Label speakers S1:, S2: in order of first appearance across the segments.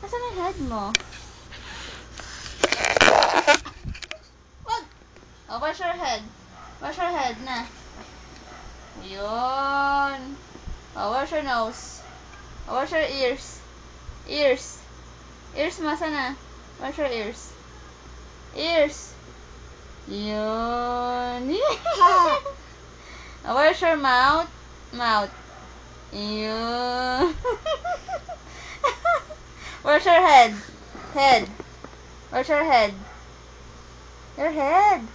S1: Nasaan yung head mo? Wag! Oh, where's your head? Where's your head na? Yun. Oh, where's your nose? Oh, where's your ears? Ears. Ears mo, sana? Where's your ears? Ears. Yun. Oh, where's your mouth? Mouth. Yun. Where's your head? Head. Where's your head? Your head.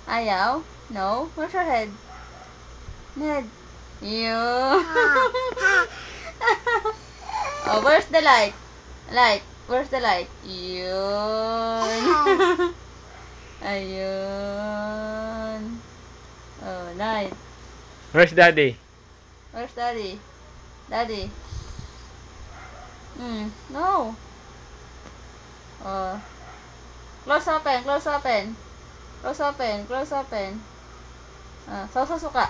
S1: Ayaw? No? Where's your head? Head. Yun. Oh, where's the light? Light. Where's the light? Yun. Ayun. Oh, light.
S2: Where's Daddy?
S1: Where's Daddy? Daddy. No. Oh. Close open, close open. Close open, close open. Saw suka.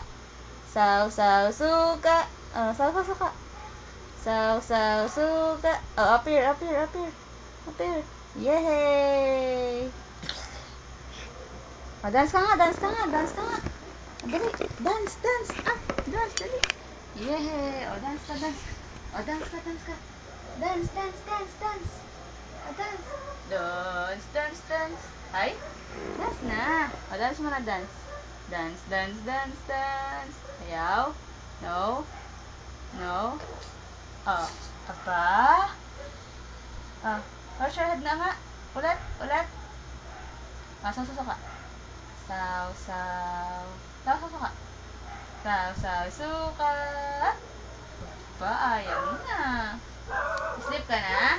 S1: Saw suka. Saw suka. Saw suka. Oh, up here, up here, up here. Up here. Yay! Oh, dance ka nga, dance ka nga, dance ka nga. Dali, dance, dance. Dance, dali. Yay! Oh, dance ka, dance. Oh, dance ka, dance ka. Dance, dance, dance, dance. Oh, dance. Dance, dance, dance. Ay? Dance na. O, dance mo na, dance. Dance, dance, dance, dance. Ayaw? No? No? Oh. Aba? Oh. Where's your head na nga? Ulit, ulit. Saw suka. Saw, saw. Saw suka. Saw, saw, suka. Aba, ayaw na. Sleep ka na?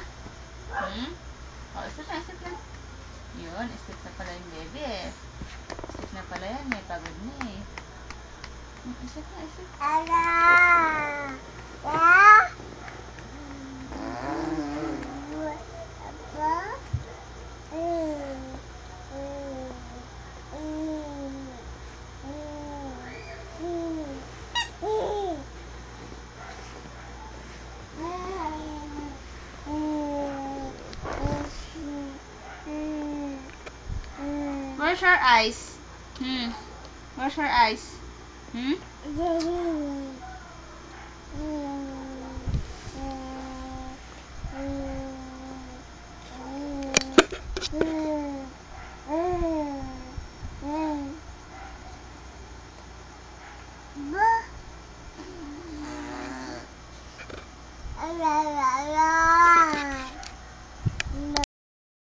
S1: Oh, sleep na, sleep na. Yun, sleep na pala yung baby eh. Sleep na pala yan eh, pagod na eh. Sleep na, sleep. Where's your eyes? Where's your eyes?